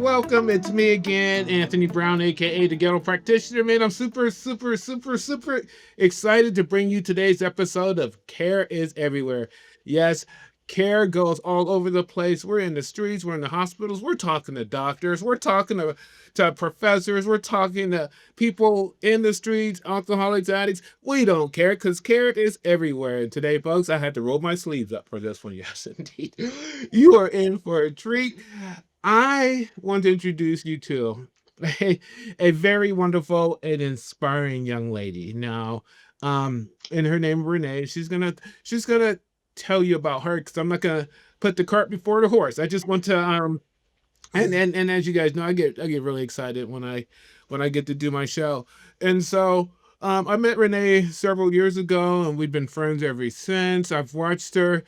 welcome. It's me again, Anthony Brown, aka the Ghetto Practitioner. Man, I'm super excited to bring you today's episode of Care is Everywhere. Yes, care goes all over the place. We're in the streets, we're in the hospitals, we're talking to doctors, we're talking to professors, we're talking to people in the streets, alcoholics, addicts. We don't care because care is everywhere. And today, folks, I had to roll my sleeves up for this one. Yes, indeed. You are in for a treat. I want to introduce you to a very wonderful and inspiring young lady. Now, and her name Renee. She's gonna tell you about her because I'm not gonna put the cart before the horse. I just want to and as you guys know, I get really excited when I get to do my show. And so I met Renee several years ago, and we've been friends ever since. I've watched her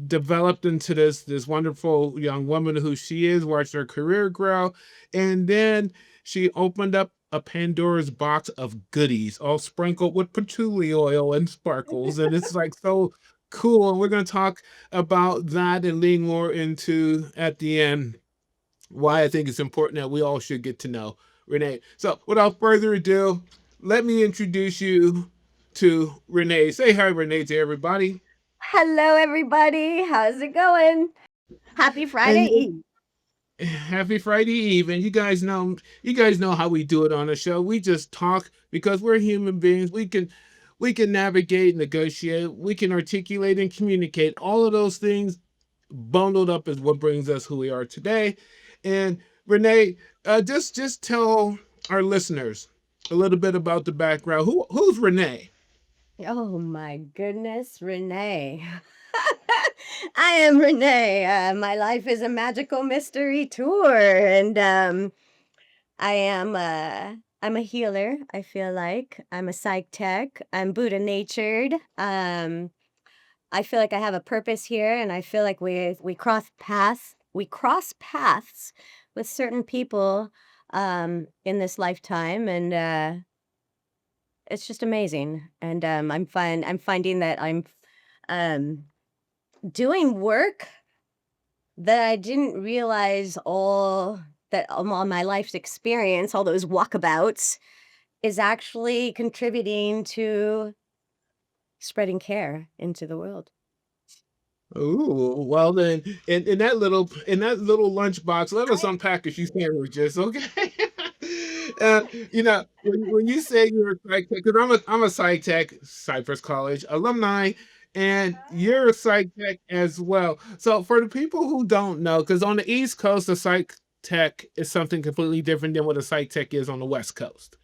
developed into this wonderful young woman who she is, watched her career grow, and then she opened up a Pandora's box of goodies, all sprinkled with patchouli oil and sparkles, and it's like so cool. And we're going to talk about that and lean more into at the end why I think it's important that we all should get to know Renee. So, without further ado, let me introduce you to Renee. Say hi, Renee, to everybody. Hello, everybody. How's it going? Happy Friday And Eve. happy Friday Eve. And you guys know how we do it on the show. We just talk because we're human beings. We can navigate, negotiate, we can articulate and communicate. All of those things bundled up is what brings us who we are today. And Renee, just tell our listeners a little bit about the background. Who's Renee? Oh my goodness, Renee. I am Renee. My life is a magical mystery tour, and I am I'm a healer. I feel like I'm a psych tech. I'm Buddha natured. I feel like I have a purpose here, and I feel like we cross paths. We cross paths with certain people in this lifetime, and it's just amazing. And I'm finding that I'm um, doing work that I didn't realize all my life's experience, all those walkabouts, is actually contributing to spreading care into the world. Ooh, well then, in that little lunchbox, let us unpack a few sandwiches, okay? When you say you're a psych tech, because I'm a psych tech, Cypress College alumni, and you're a psych tech as well. So for the people who don't know, because on the East Coast, a psych tech is something completely different than what a psych tech is on the West Coast.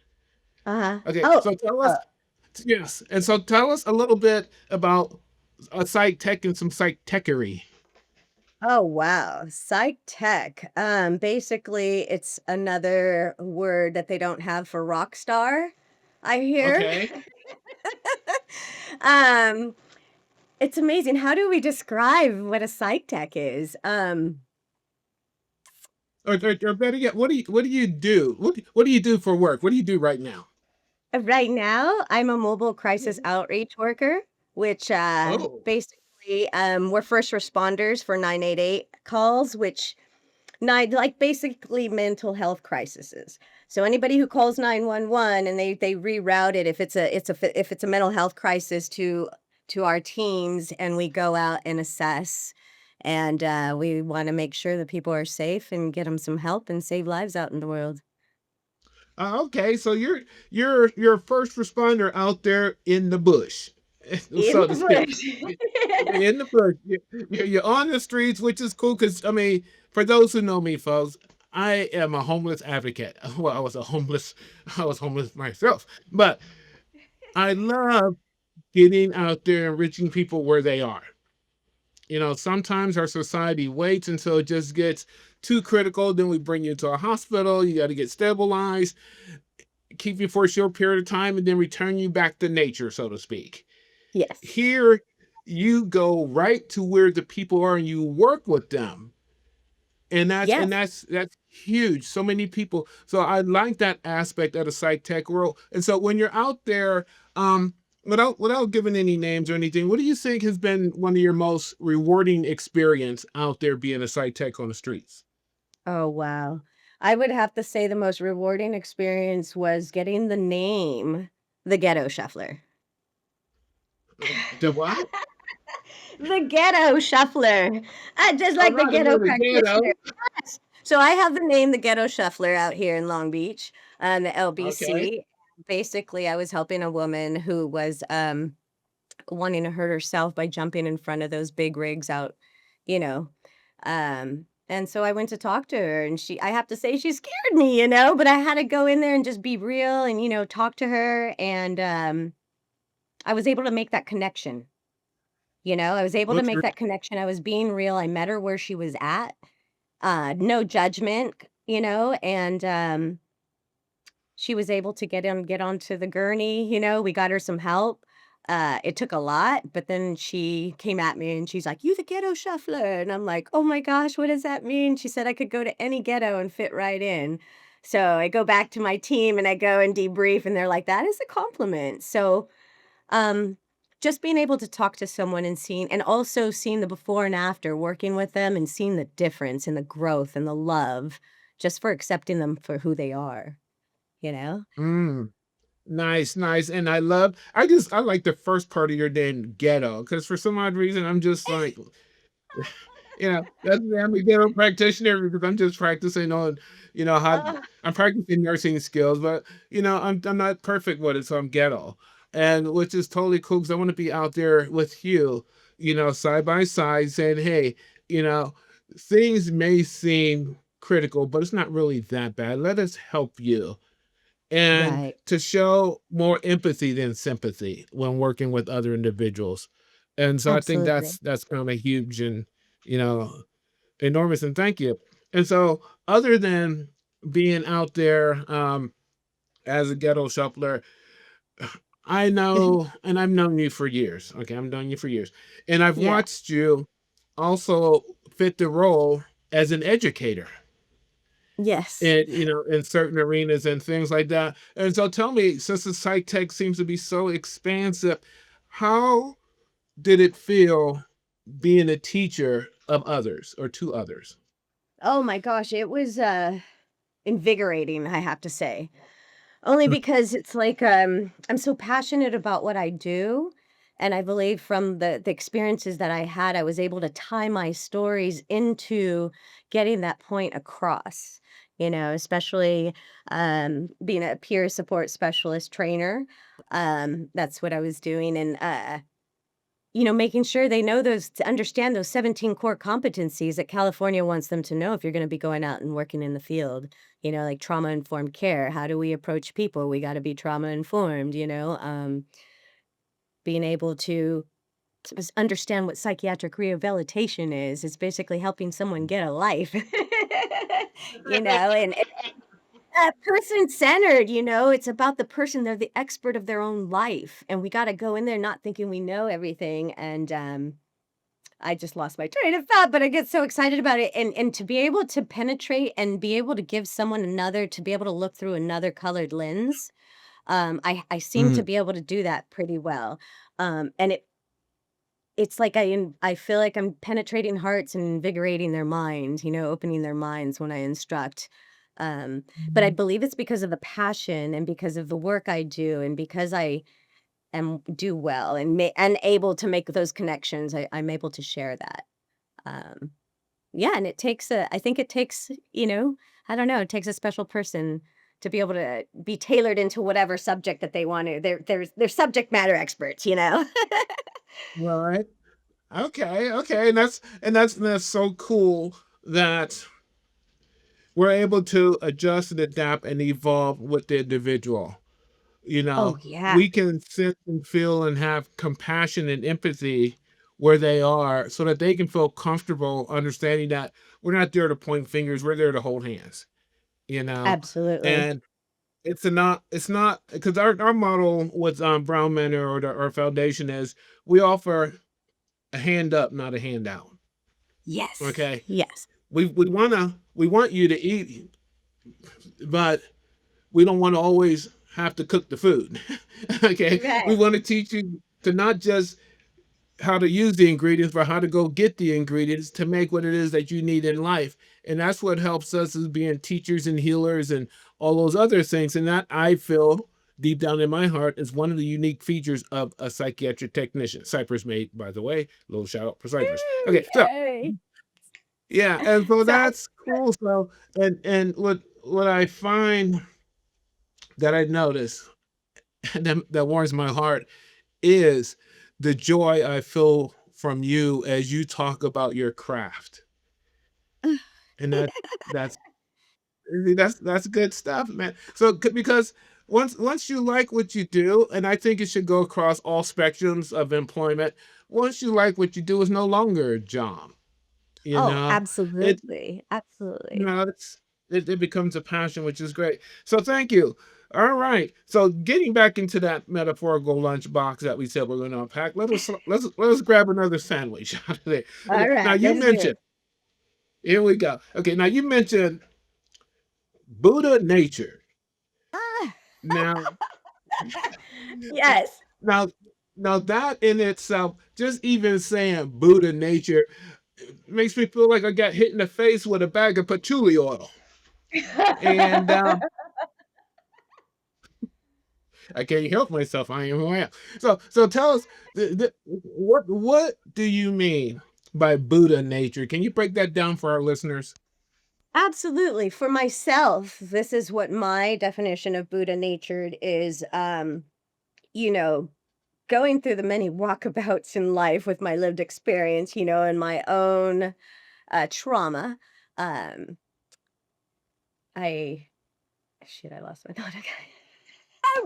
Uh-huh. Okay, Oh, so tell uh, us, yes, and so tell us a little bit about a psych tech and some psych techery. oh wow. Psych tech. Basically it's another word that they don't have for rock star, I hear. Okay. um, it's amazing. How do we describe what a psych tech is? Or better yet, what do you do? What do you do for work? What do you do right now? Right now, I'm a mobile crisis outreach worker, which Oh, basically we're first responders for 988 calls, which like basically mental health crises. So anybody who calls 911 and they reroute it if if it's a mental health crisis to our teams, and we go out and assess, and we want to make sure that people are safe and get them some help and save lives out in the world. okay. So you're a first responder out there in the bush, In so the to speak. bush. In the bush, you're on the streets, which is cool. Because I mean, for those who know me, folks, I am a homeless advocate. Well, I was homeless myself, but I love getting out there and reaching people where they are. Sometimes our society waits until it just gets too critical. Then we bring you to a hospital. You got to get stabilized, keep you for a short period of time, and then return you back to nature, so to speak. Yes. Here, you go right to where the people are and you work with them. And that's and Yes. that's that's huge. So many people. So I like that aspect of the psych tech world. And so when you're out there, without giving any names or anything, what do you think has been one of your most rewarding experience out there being a psych tech on the streets? Oh, wow. I would have to say the most rewarding experience was getting the name the Ghetto Shuffler. The what? The Ghetto Shuffler. Just Oh, like the not in ghetto the practitioner. ghetto. Yes. So I have the name the Ghetto Shuffler out here in Long Beach, the Okay. LBC. Basically, I was helping a woman who was wanting to hurt herself by jumping in front of those big rigs out, you know. And so I went to talk to her and I have to say she scared me, but I had to go in there and just be real and, talk to her. And I was able to make that connection. I was able to What's make that connection. I was being real. I met her where she was at. No judgment, and she was able to get onto the gurney, we got her some help. It took a lot, but then she came at me and she's like, "You the ghetto shuffler." And I'm like, "Oh my gosh, what does that mean?" She said I could go to any ghetto and fit right in. So I go back to my team and I go and debrief and they're like, "That is a compliment." So, um, just being able to talk to someone and also seeing the before and after, working with them and seeing the difference and the growth and the love just for accepting them for who they are, you know? mm, nice, nice. And I like the first part of your name, ghetto, because for some odd reason I'm just like, that's I'm a ghetto practitioner because I'm just practicing on, how Oh, I'm practicing nursing skills, but I'm not perfect with it, so I'm ghetto. And which is totally cool because I want to be out there with you, side by side, saying, hey, you know, things may seem critical, but it's not really that bad. Let us help you. And right. to show more empathy than sympathy when working with other individuals. And so I think Absolutely. that's kind of huge and you know enormous, and thank you. And so other than being out there as a ghetto shuffler, I know, and I've known you for years. Okay, I've known you for years, and I've Yeah. watched you also fit the role as an educator Yes. in certain arenas and things like that. And so tell me, since the psych tech seems to be so expansive, how did it feel being a teacher of others or to others? Oh my gosh, it was, invigorating, I have to say. Only because it's like, I'm so passionate about what I do, and I believe from the experiences that I had, I was able to tie my stories into getting that point across, especially, being a peer support specialist trainer. That's what I was doing, and, making sure they know those to understand those 17 core competencies that California wants them to know if you're gonna be going out and working in the field, like trauma-informed care. How do we approach people? We gotta be trauma-informed, being able to understand what psychiatric rehabilitation is. It's basically helping someone get a life, and person-centered, it's about the person, they're the expert of their own life, and we gotta go in there not thinking we know everything, and, I just lost my train of thought, but I get so excited about it, and to be able to penetrate and be able to give someone another to be able to look through another colored lens, I seem to Mm, be able to do that pretty well, and it's like I feel like I'm penetrating hearts and invigorating their minds, opening their minds when I instruct, but I believe it's because of the passion and because of the work I do and because I am do well and able to make those connections, I'm able to share that. Um, yeah, and I think it takes, I don't know, it takes a special person to be able to be tailored into whatever subject that they want to. They're subject matter experts. right. Okay, okay. And that's so cool that we're able to adjust and adapt and evolve with the individual. Oh yeah, We can sit and feel and have compassion and empathy where they are so that they can feel comfortable understanding that we're not there to point fingers, we're there to hold hands, you know. absolutely. And it's not because our model with Brown Manor or our foundation is we offer a hand up, not a handout. Yes, Okay. yes, We want you to eat, but we don't want to always have to cook the food. Okay. We right. want to teach you to not just how to use the ingredients, but how to go get the ingredients to make what it is that you need in life. And that's what helps us as being teachers and healers and all those other things. And that, I feel deep down in my heart, is one of the unique features of a psychiatric technician. Cypress made, by the way, little shout out for Cypress. Woo, Okay, so yay. yeah, and so So I that's cool. So and what I find that I notice that warms my heart is the joy I feel from you as you talk about your craft. And that's that's good stuff, man. So because once you like what you do, and I think it should go across all spectrums of employment, once you like what you do, it's no longer a job. You oh, know, it absolutely, you absolutely. know it becomes a passion, which is great. So thank you. All right. So getting back into that metaphorical lunchbox that we said we're going to unpack, let us grab another sandwich out of there. Okay. Now Alright, you let's do mentioned. it. Here we go. Okay. Now you mentioned Buddha nature. Ah, Now, yes. now, now that in itself, just even saying Buddha nature makes me feel like I got hit in the face with a bag of patchouli oil. And I can't help myself. I am who I am. So tell us, what do you mean by Buddha nature? Can you break that down for our listeners? Absolutely. For myself, this is what my definition of Buddha natured is, you know, going through the many walkabouts in life with my lived experience, and my own, trauma. Um, I Shit, I lost my thought again.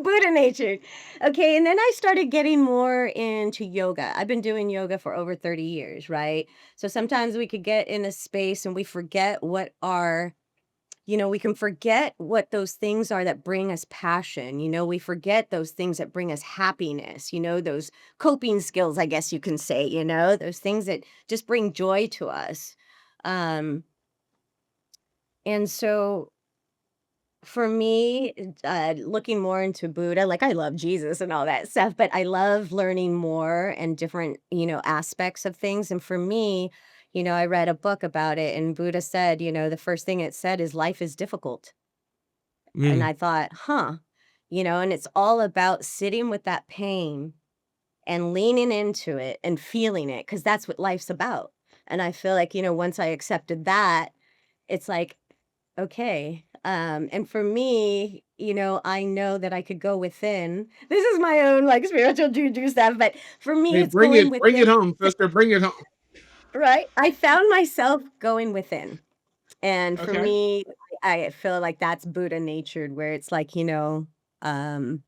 Buddha natured. Okay, and then I started getting more into yoga. I've been doing yoga for over 30 years, right? So sometimes we could get in a space and we forget what our we can forget what those things are that bring us passion. We forget those things that bring us happiness, those coping skills, I guess you can say, those things that just bring joy to us. Um, and so for me, looking more into Buddha, like I love Jesus and all that stuff, but I love learning more and different, aspects of things. And for me, I read a book about it and Buddha said, the first thing it said is life is difficult. And Mm, I thought, huh, and it's all about sitting with that pain and leaning into it and feeling it because that's what life's about. And I feel like, once I accepted that, it's like, okay. And for me, I know that I could go within. This is my own like spiritual juju stuff, but for me, hey, it's going bring within, it home, sister. Bring it home. right? I found myself going within. And for Okay. me, I feel like that's Buddha natured, where it's like, um,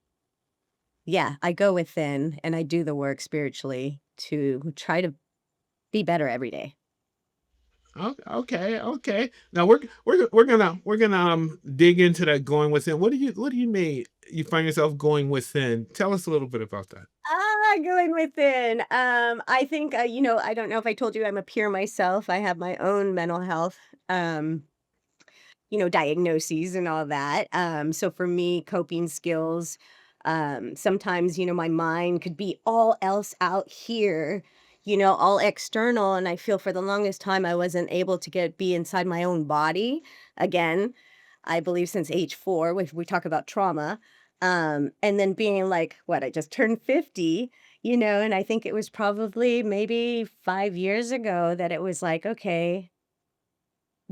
yeah, I go within and I do the work spiritually to try to be better every day. Okay. Okay. Now we're gonna dig into that going within. What do you mean? You find yourself going within? Tell us a little bit about that. Going within. I think, I don't know if I told you I'm a peer myself. I have my own mental health, um, diagnoses and all that. So for me, coping skills, sometimes, my mind could be all else out here, all external. And I feel for the longest time I wasn't able to be inside my own body again. I believe since age 4, which we talk about trauma. And then being like, what, I just turned 50, and I think it was probably maybe 5 years ago that it was like, okay,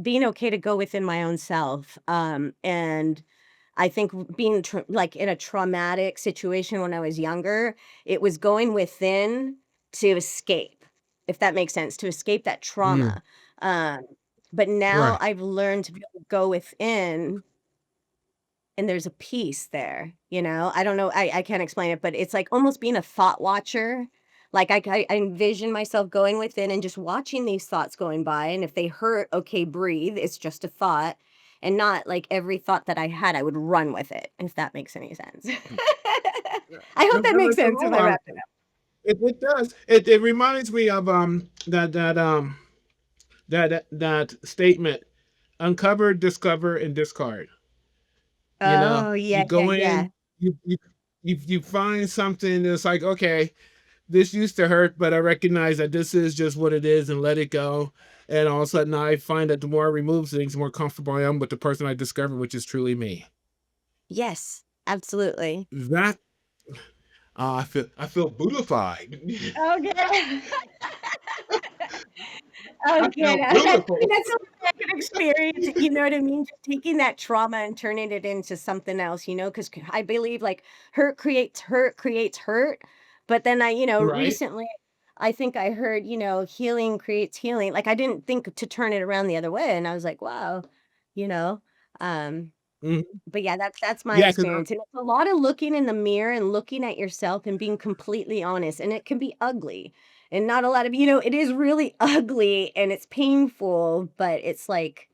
being okay to go within my own self. And I think being like in a traumatic situation when I was younger, it was going within to escape, if that makes sense, to escape that Mm, trauma. Um, but now right. I've learned to be able to go within and there's a peace there, I don't know, I can't explain it, but it's like almost being a thought watcher. Like, I envision myself going within and just watching these thoughts going by, and if they hurt, okay, breathe, it's just a thought, and not like every thought that I had, I would run with it, if that makes any sense. I hope No, that no, makes it's sense if I all. wrapped it up. It does. It reminds me of that statement: uncover, discover, and discard. Oh, You yeah, yeah, go yeah. in, you find something that's like, okay, this used to hurt, but I recognize that this is just what it is, and let it go. And all of a sudden, I find that the more I remove things, the more comfortable I am with the person I discover, which is truly me. Yes, absolutely. That I feel Buddhified. Okay. I Okay, feel now that I mean, beautiful. that's something I can experience, you know what I mean? Just taking that trauma and turning it into something else, you know, because I believe, like, hurt creates hurt, but then Right? recently, I think I heard, healing creates healing, like, I didn't think to turn it around the other way, and I was like, "Wow," you know? Um, Mhm. but yeah, that's my Yeah, 'cause experience, and it's a lot of looking in the mirror and looking at yourself and being completely honest, and it can be ugly, and not a lot of it is really ugly and it's painful, but it's like,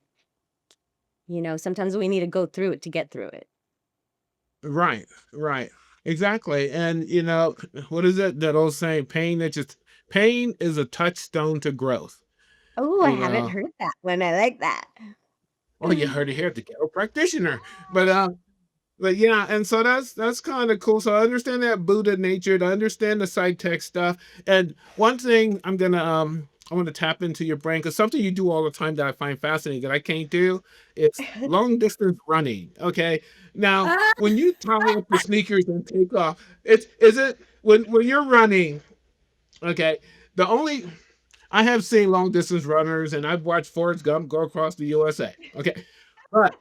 sometimes we need to go through it to get through it. right, right. Exactly. And what is it that old saying? Pain is a touchstone to growth. Oh, I You haven't know, heard that one, I like that. well, you heard it here at the Ghetto Practitioner. But yeah, and so that's kind of cool. So I understand that Buddha nature, to understand the side tech stuff. And one thing I want to tap into your brain because something you do all the time that I find fascinating that I can't do, it's long distance running. Okay. Now, Ah! when you tie up the sneakers and take off, is it when you're running, okay, the only I have seen long distance runners and I've watched Forrest Gump go across the USA. Okay. But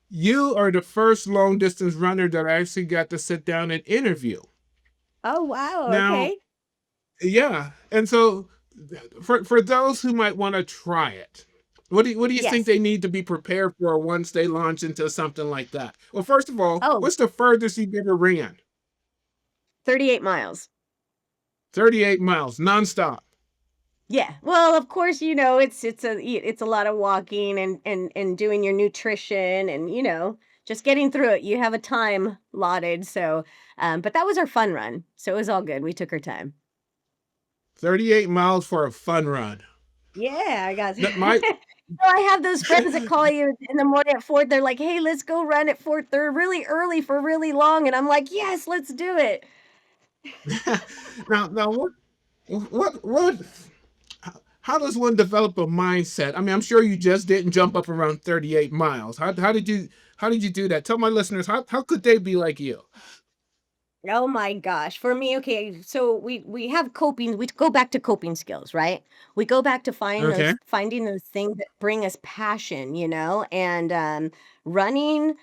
you are the first long distance runner that I actually got to sit down and interview. Oh, wow, Now, okay. yeah, and so for those who might want to try it, what do you think Yes. they need to be prepared for once they launch into something like that? Well, first of all, Oh, what's the furthest you've ever ran? 38 miles. 38 miles nonstop. Yeah. Well, of course, it's a lot of walking and doing your nutrition and just getting through it. You have a time allotted, so but that was our fun run. So it was all good. We took our time. 38 miles for a fun run. Yeah, I got My So I have those friends that call you in the morning at 4. They're like, "Hey, let's go run at 4." They're really early for really long and I'm like, "Yes, let's do it." now what how does one develop a mindset? I mean, I'm sure you just didn't jump up around 38 miles. How did you do that? Tell my listeners how could they be like you? Oh my gosh. For me, okay, so we have coping, we go back to coping skills, right? We go back to Okay. finding those things that bring us passion, and running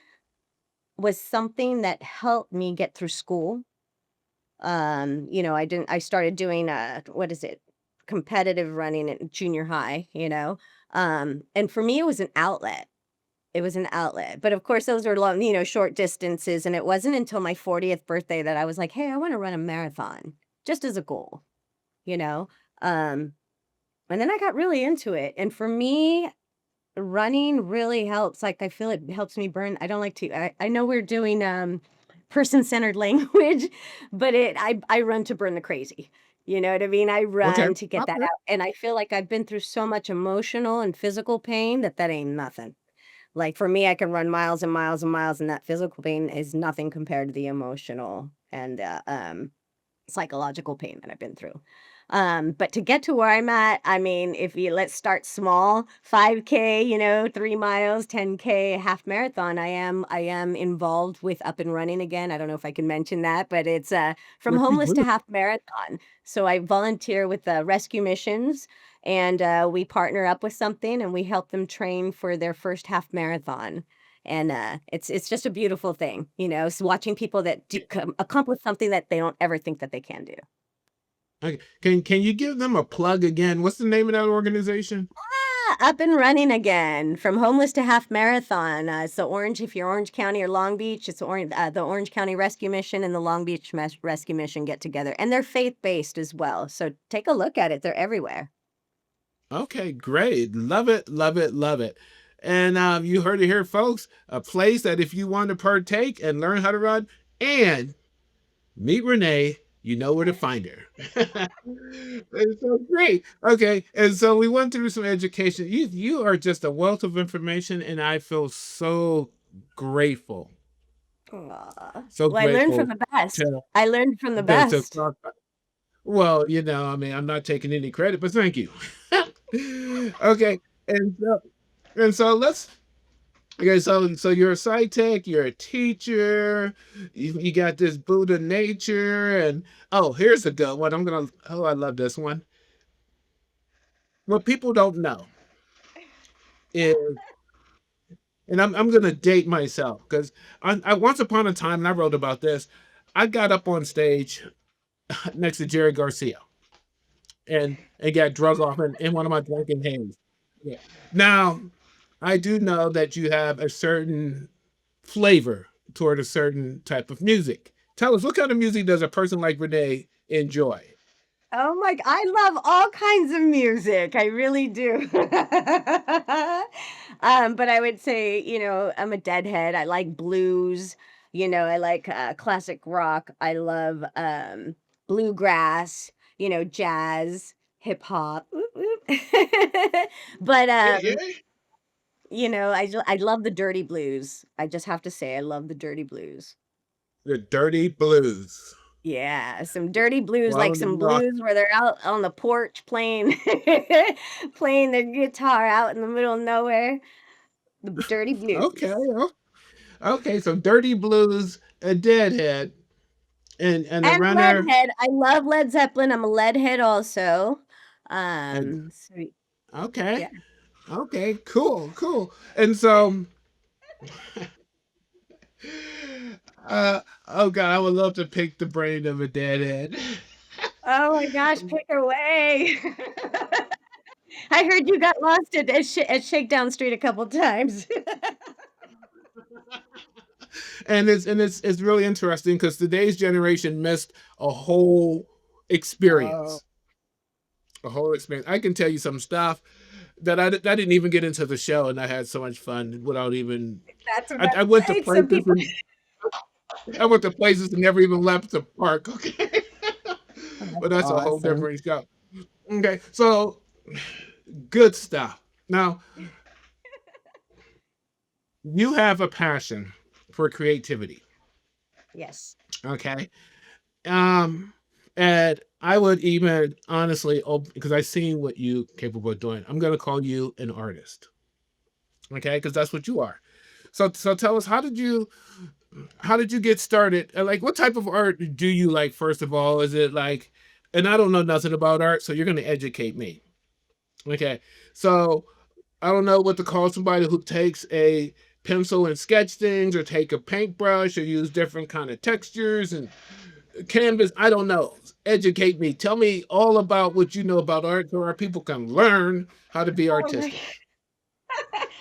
was something that helped me get through school. I started doing what is it? Competitive running in junior high, and for me it was an outlet. It was an outlet, but of course, those are long, short distances, and it wasn't until my 40th birthday that I was like, "Hey, I wanna run a marathon," just as a goal, you know? Um, and then I got really into it, and for me, running really helps, like, I feel it helps me burn I don't like to I know we're doing, person-centered language, but I run to burn the crazy, you know what I mean? I Okay. run to get that Okay. out, and I feel like I've been through so much emotional and physical pain that ain't nothing. Like, for me, I can run miles and miles and miles, and that physical pain is nothing compared to the emotional and, psychological pain that I've been through. But to get to where I'm at, I mean, if you let's start small, 5K, 3 miles, 10K, half marathon. I am involved with Up and Running again. I don't know if I can mention that, but it's from What you homeless to do? half marathon. So I volunteer with the rescue missions and we partner up with something and we help them train for their first half marathon. And it's just a beautiful thing, watching people that accomplish something that they don't ever think that they can do. Okay. Can you give them a plug again? What's the name of that organization? Up and running again from homeless to half marathon. It's the Orange, if you're Orange County or Long Beach, it's the Orange County Rescue Mission and the Long Beach Rescue Mission get together. And they're faith based as well. So take a look at it. They're everywhere. Okay, great. Love it, love it, love it. And you heard it here, folks. A place that if you want to partake and learn how to run and meet Renee, you know where to find her. It's so great. Okay, and so we went through some education. You are just a wealth of information, and I feel so grateful, Aw. so Well, I learned from grateful the best. to I learned from the to best. talk. Well, I mean, I'm not taking any credit, but thank you. Okay, and so and so let's okay, so you're a sci tech, you're a teacher, you got this Buddha nature, and oh, here's a good one. I love this one. What people don't know is, and I'm gonna date myself because I once upon a time, and I wrote about this. I got up on stage next to Jerry Garcia and got drug off in one of my drunken hands. Yeah. Now, I do know that you have a certain flavor toward a certain type of music. Tell us, what kind of music does a person like Renee enjoy? Oh I love all kinds of music, I really do. But I would say, I'm a deadhead, I like blues, I like, classic rock, I love, bluegrass, jazz, hip hop, oop, oop. But, Yeah, yeah. I love the dirty blues, I just have to say I love the dirty blues. The dirty blues. Yeah, some dirty blues, Well, I like don't some even know. blues where they're out on the porch playing playing their guitar out in the middle of nowhere. The dirty Okay, blues. okay. So dirty blues, a deadhead, and a And runner, Leadhead. I love Led Zeppelin. I'm a Leadhead also. and So okay, yeah. okay, cool, cool. And so, oh god, I would love to pick the brain of a deadhead. Oh my gosh, pick away. I heard you got lost at Shakedown Street a couple times. And it's really interesting because today's generation missed a whole Oh, experience. A whole experience. I can tell you some stuff that I didn't even get into the show, and I had so much fun without even. that's what I went to I'm saying. Some places people and I went to places and never even left the park. Okay, Oh, but that's that's a whole awesome. different show. Okay, so good stuff. Now you have a passion for creativity. Yes. Okay, Um, and I would even honestly, because I've seen what you capable of doing. I'm gonna call you an artist, okay? Because that's what you are. So tell us, how did you get started? And, like, what type of art do you like? First of all, is it like, and I don't know nothing about art, so you're gonna educate me, okay? So I don't know what to call somebody who takes a pencil and sketch things, or take a paintbrush, or use different kind of textures and canvas. I don't know. Educate me. Tell me all about what you know about art so our people can learn how to be Oh my artistic.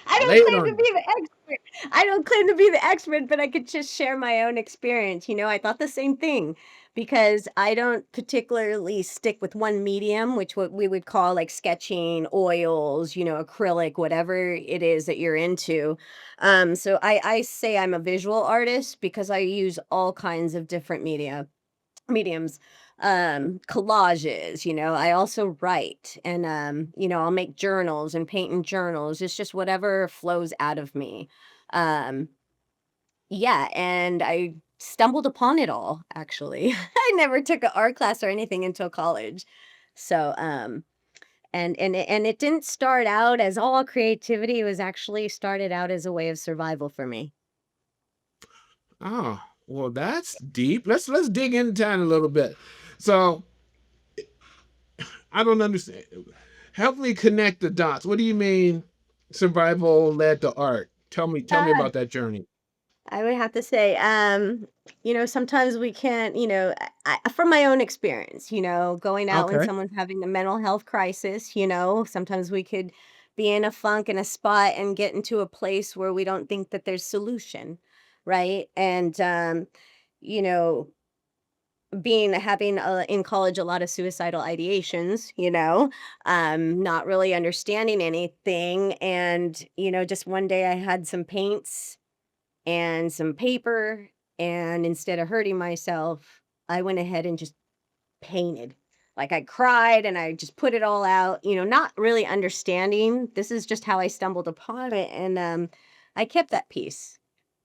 I Lay don't it claim on to me. be the expert. I don't claim to be the expert, but I could just share my own experience. I thought the same thing because I don't particularly stick with one medium, which what we would call like sketching, oils, acrylic, whatever it is that you're into. So I say I'm a visual artist because I use all kinds of different mediums, collages. I also write, and I'll make journals and paint in journals. It's just whatever flows out of me. um yeah, and I stumbled upon it all, actually. I never took an art class or anything until college. So and it didn't start out as all creativity. It was actually started out as a way of survival for me. Oh, well, that's deep. Let's dig into that a little bit. So I don't understand. Help me connect the dots. What do you mean survival led to art? Tell me uh, about that journey. I would have to say, sometimes we can't, from my own experience, going out when Okay. someone's having a mental health crisis, sometimes we could be in a funk in a spot and get into a place where we don't think that there's solution, right? And, you know, being having in college a lot of suicidal ideations, not really understanding anything. And, just one day I had some paints and some paper, and instead of hurting myself, I went ahead and just painted. Like, I cried and I just put it all out, not really understanding. This is just how I stumbled upon it, and I kept that peace.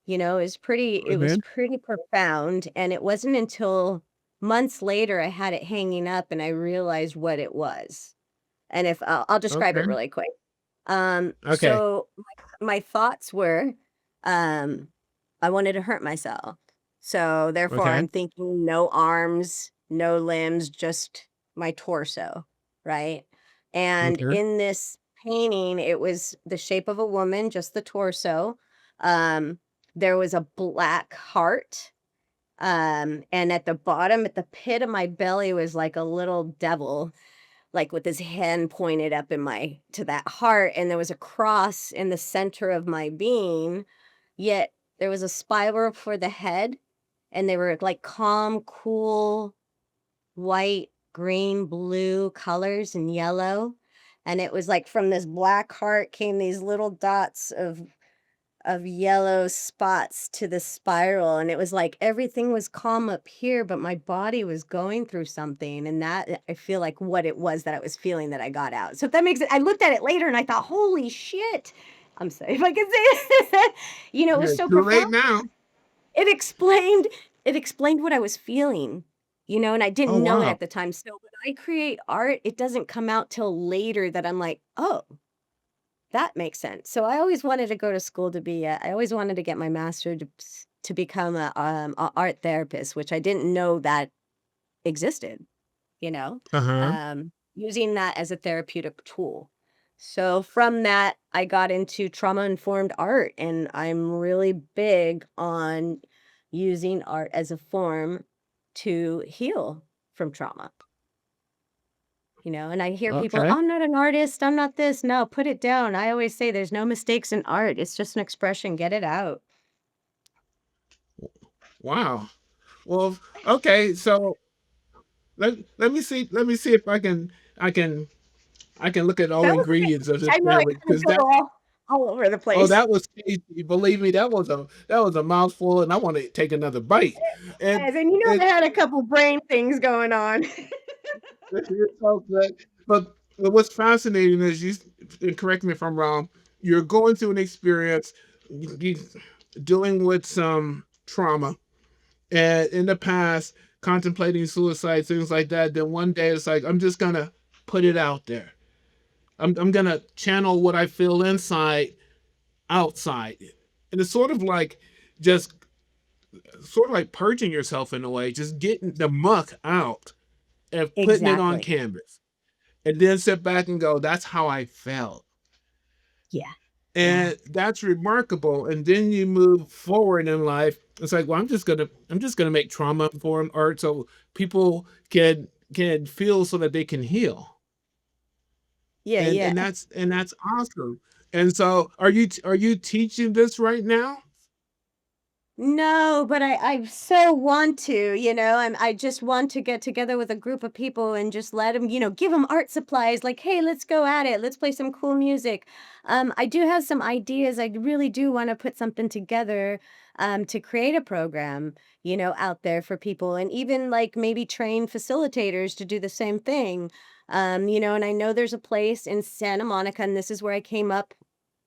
It was pretty Amen. profound, and it wasn't until months later, I had it hanging up and I realized what it was. And if I'll describe it Okay. really quick. Okay. So my thoughts were, um, I wanted to hurt myself. So therefore, Okay. I'm thinking no arms, no limbs, just my torso, right? And Okay. in this painting, it was the shape of a woman, just the torso. Um, there was a black heart. And at the bottom, at the pit of my belly was like a little devil, like with his hand pointed up in my to that heart, and there was a cross in the center of my being, yet there was a spiral for the head, and they were like calm, cool, white, green, blue colors and yellow. And it was like from this black heart came these little dots of yellow spots to the spiral, and it was like everything was calm up here, but my body was going through something, and that I feel like what it was that I was feeling that I got out. So if that makes it I looked at it later and I thought, "Holy shit." I'm sorry if I can say it. It Yeah, was so too profound. late now. It explained it explained what I was feeling, and I Oh didn't know it wow. at the time. So when I create art, it doesn't come out till later that I'm like, "Oh, that makes sense." So I always wanted to go to school to be I always wanted to get my master to become a art therapist, which I didn't know that existed, you know, Uh-huh. using that as a therapeutic tool. So from that, I got into trauma informed art, and I'm really big on using art as a form to heal from trauma. And I hear people, Okay. "I'm not an artist, I'm not this." No, put it down. I always say there's no mistakes in art. It's just an expression. Get it out. Wow. Well, okay, so let me see if I can I can look at all That the was a ingredients of this I know I sandwich kinda because go that all over the oh place. that was tasty. Believe me, that was a mouthful, and I want to take another bite. And Yes, and I and had a couple brain things going on. it's so good. But what's fascinating is and correct me if I'm wrong. You're going through an experience, you dealing with some trauma, and in the past contemplating suicide, things like that. Then one day it's like I'm just gonna put it out there. I'm gonna channel what I feel inside outside, and it's just sort of like purging yourself in a way, just getting the muck out and putting it on Exactly. canvas, and then sit back and go, "That's how I felt." Yeah. Yeah. And that's remarkable. And then you move forward in life. It's like, well, I'm just gonna make trauma informed art so people can feel so that they can heal. Yeah, And yeah. that's awesome. And so are you teaching this right now? No, but I so want to, I just want to get together with a group of people and just let them, give them art supplies. Like, hey, let's go at it. Let's play some cool music. I do have some ideas. I really do want to put something together, to create a program, out there for people, and even like maybe train facilitators to do the same thing. And I know there's a place in Santa Monica, and this is where I came up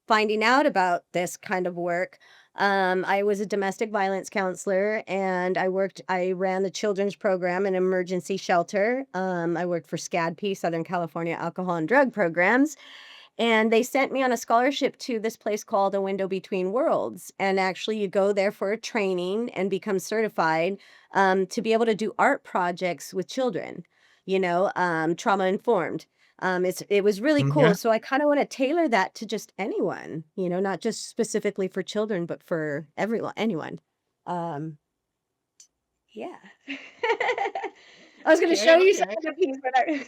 finding out about this kind of work. I was a domestic violence counselor, and I ran the children's program in emergency shelter. I worked for SCADP, Southern California Alcohol and Drug Programs, and they sent me on a scholarship to this place called A Window Between Worlds. And actually, you go there for a training and become certified, to be able to do art projects with children, trauma informed. It was really cool. Yeah. So I kind of want to tailor that to just anyone, not just specifically for children, but for everyone, anyone. Um, yeah. I was going to show Okay, you some okay. of the piece, but I.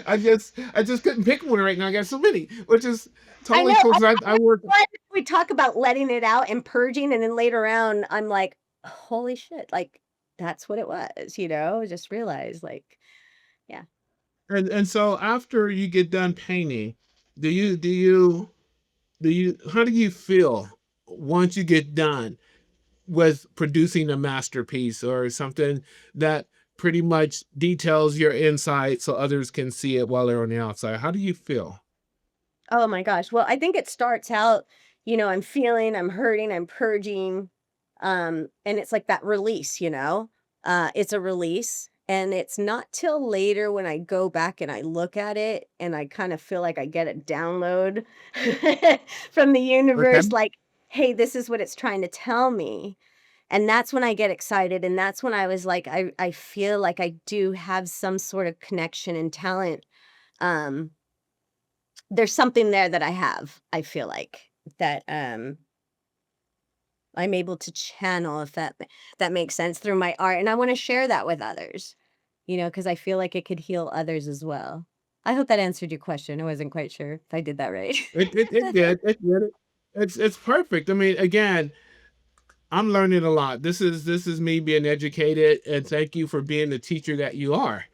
I just couldn't pick one right now. I got so many, which is I totally know. cool because I work. We talk about letting it out and purging, and then later on, I'm like, "Holy shit!" Like that's what it was. Just realized, like, yeah. And so after you get done painting, do you how do you feel once you get done with producing a masterpiece or something that pretty much details your inside so others can see it while they're on the outside? How do you feel? Oh my gosh. Well, I think it starts out, I'm feeling, I'm hurting, I'm purging, and it's like that release. It's a release, and it's not till later when I go back and I look at it, and I kind of feel like I get a download from the Okay. universe, like, "Hey, this is what it's trying to tell me." And that's when I get excited, and that's when I was like, I feel like I do have some sort of connection and talent. Um, there's something there that I have, I feel like, that, I'm able to channel, if that makes sense, through my art, and I wanna share that with others, because I feel like it could heal others as well. I hope that answered your question. I wasn't quite sure if I did that right. It did. It did. It's perfect. I mean, again, I'm learning a lot. This is me being educated, and thank you for being the teacher that you are,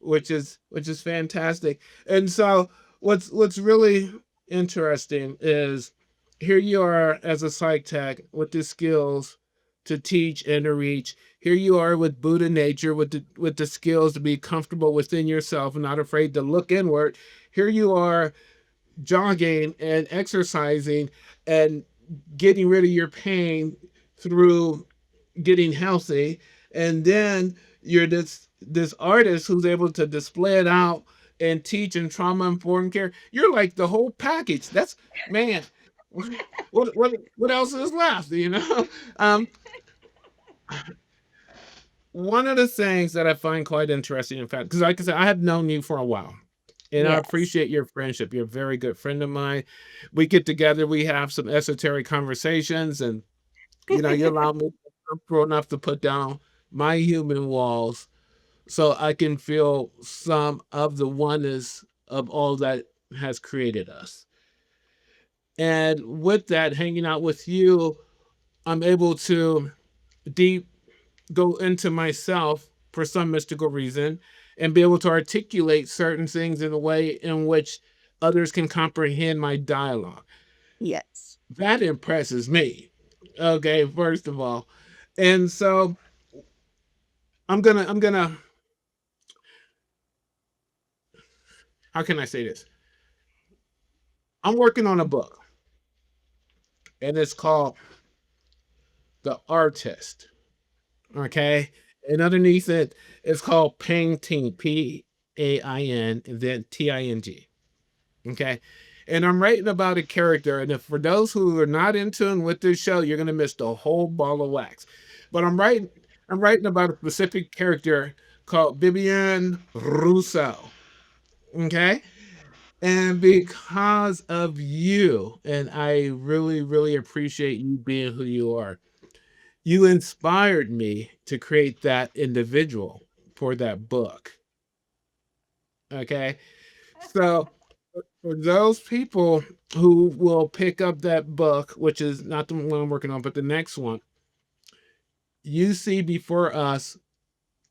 which is fantastic. And so what's really interesting is here you are as a psych tech with the skills to teach and to reach. Here you are with Buddha nature with the skills to be comfortable within yourself and not afraid to look inward. Here you are jogging and exercising and getting rid of your pain through getting healthy, and then you're this artist who's able to display it out and teach in trauma informed care. You're like the whole package. That's, man, what else is left, um one of the things that I find quite interesting, in fact, because like I said, I have known you for a while, and I Yes. appreciate your friendship. You're a very good friend of mine. We get together, we have some esoteric conversations, and you allow me, I'm comfortable enough to put down my human walls so I can feel some of the oneness of all that has created us. And with that, hanging out with you, I'm able to deep go into myself for some mystical reason and be able to articulate certain things in a way in which others can comprehend my dialogue. Yes. That impresses me. Okay, first of all. And so I'm gonna how can I say this? I'm working on a book, and it's called The Artist. Okay. And underneath it, it's called Painting, Pain, and then Ting. Okay. And I'm writing about a character. And if for those who are not in tune with this show, you're gonna miss the whole ball of wax. But I'm writing about a specific character called Vivian Rousseau. Okay. And because of you, and I really, really appreciate you being who you are, you inspired me to create that individual for that book. Okay. So for those people who will pick up that book, which is not the one I'm working on, but the next one, you see before us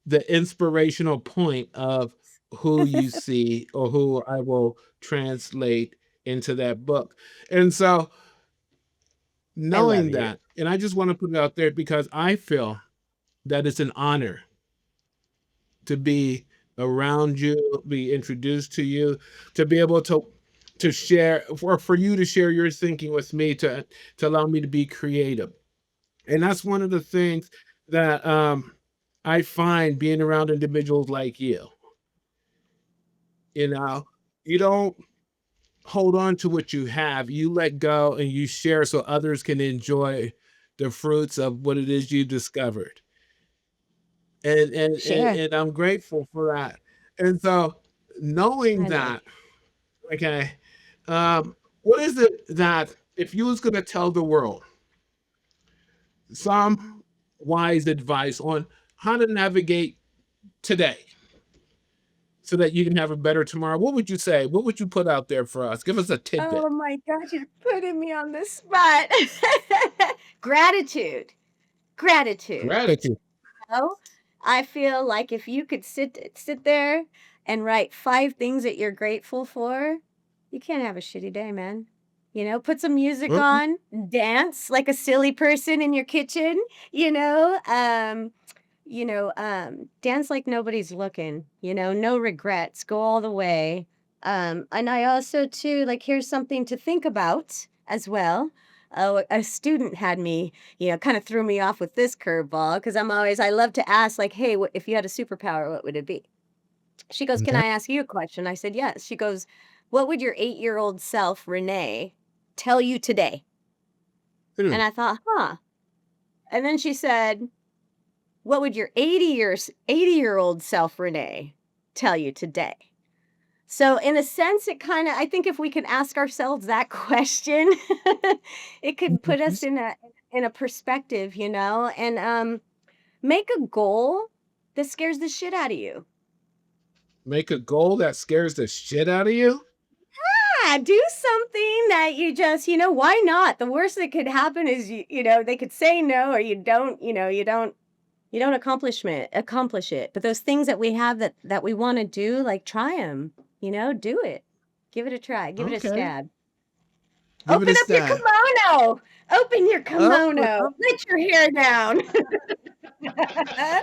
the inspirational point of who you see or who I will translate into that book. And so I love knowing you. that, and I just want to put it out there because I feel that it's an honor to be around you, be introduced to you, to be able to share, for you to share your thinking with me, to allow me to be creative. And that's one of the things that I find being around individuals like you. You know, you don't hold on to what you have. You let go and you share so others can enjoy the fruits of what it is you discovered. Share. And I'm grateful for that. And so knowing I love that, okay, what is it that if you was gonna tell the world some wise advice on how to navigate today so that you can have a better tomorrow, what would you say? What would you put out there for us? Give us a Oh tidbit. my gosh, you're putting me on the spot. Gratitude. Gratitude. Gratitude. know? I feel like if you could sit there and write 5 things that you're grateful for, you can't have a shitty day, man. Put some music Okay. on, dance like a silly person in your kitchen, you know? Dance like nobody's looking, no regrets, go all the way. And I also too, like, here's something to think about as well. a student had me, kind of threw me off with this curveball because I love to ask, like, hey, if you had a superpower, what would it be? She goes, can Okay. I ask you a question? I said, yes. She goes, what would your 8-year-old self, Renee, tell you today? Hmm. And I thought, huh. And then she said, what would your 80-year-old self, Renee, tell you today? So in a sense, it kinda I think if we can ask ourselves that question, it could put us in a perspective, and, make a goal that scares the shit out of you. Make a goal that scares the shit out of you? Yeah, do something that you just why not? The worst that could happen is they could say no or you don't accomplish it. But those things that we have that we wanna do, like, try them. Do it. Give it a try, give it a Okay. stab. Give it Open a up your stab. kimono. Open your Up, kimono. up, Let your hair down. That's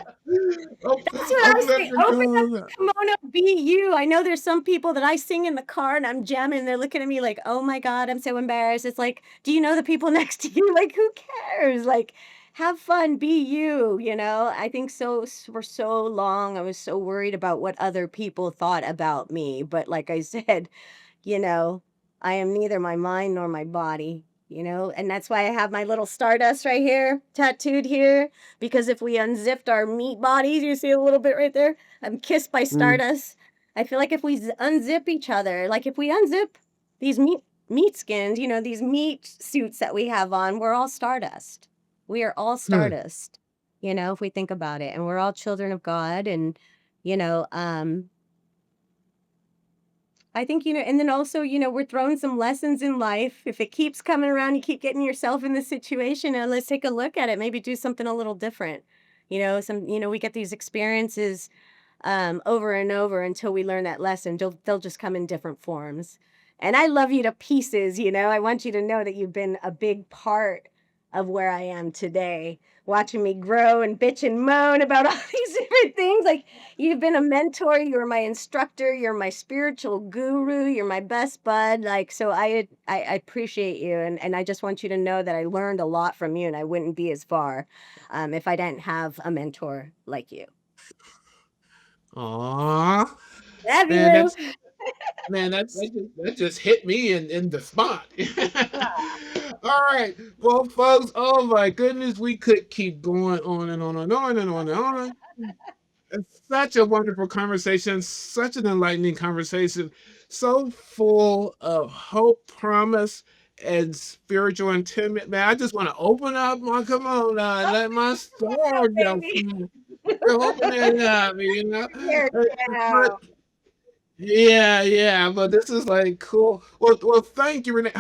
up, what I open up say. your Open up clothes. your kimono, be you. I know there's some people that I sing in the car and I'm jamming and they're looking at me like, "Oh my god, I'm so embarrassed." It's like, do you know the people next to you? Like, who cares? Like, have fun, be you. I think for so long I was so worried about what other people thought about me, but like I said, you know, I am neither my mind nor my body, and that's why I have my little stardust right here, tattooed here, because if we unzipped our meat bodies, you see a little bit right there? I'm kissed by Mm, stardust. I feel like if we unzip each other, like if we unzip these meat skins, these meat suits that we have on, we're all stardust. We are all hmm. stardust, if we think about it, and we're all children of God, and you know, um, I think, and then also, we're throwing some lessons in life. If it keeps coming around, you keep getting yourself in this situation, and let's take a look at it. Maybe do something a little different. We get these experiences over and over until we learn that lesson. They'll just come in different forms. And I love you to pieces. I want you to know that you've been a big part of where I am today, watching me grow and bitch and moan about all these different things. Like, you've been a mentor, you're my instructor, you're my spiritual guru, you're my best bud. Like, so I appreciate you, and I just want you to know that I learned a lot from you, and I wouldn't be as far if I didn't have a mentor like you. Aw. Love Man, you. that just hit me in the spot. All right. Well, folks, oh my goodness, we could keep going on and on and on and on and on. It's such a wonderful conversation, such an enlightening conversation, so full of hope, promise, and spiritual entertainment. Man, I just want to open up my kimono and let my Wow, soul just baby. open it up, you know. Here But now. yeah, yeah, but this is like cool. Well, thank you, Renee.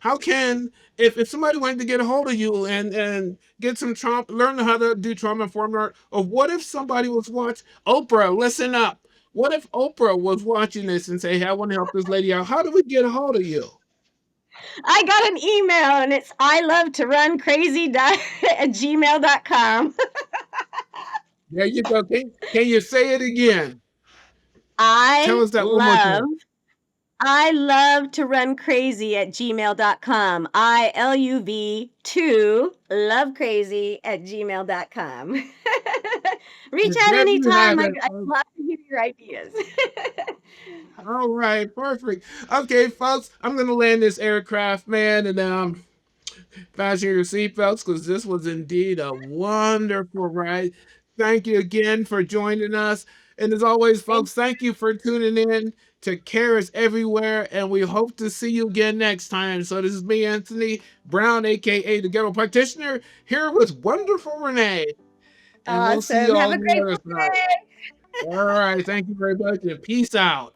How can if somebody wanted to get a hold of you and get some trauma, learn how to do trauma informed art, or what if somebody was watching Oprah? Listen up. What if Oprah was watching this and say, "Hey, I want to help this lady out"? How do we get a hold of you? I got an email and it's I love to run crazy at gmail.com. There you go. Can you say it again? Tell I us that one more love time. I love to run crazy at gmail.com. ILUV2 love crazy at gmail.com. Reach out There you anytime. have I'd it. love to hear your ideas. All right, perfect. Okay, folks, I'm gonna land this aircraft, man, and fasten your seatbelts because this was indeed a wonderful ride. Thank you again for joining us. And as always, Thank folks, thank you for tuning in to Care is Everywhere. And we hope to see you again next time. So, this is me, Anthony Brown, aka the Ghetto Practitioner, here with wonderful Renee. And we'll see you Awesome. Have all a on the great other side. day. All right. Thank you very much. And peace out.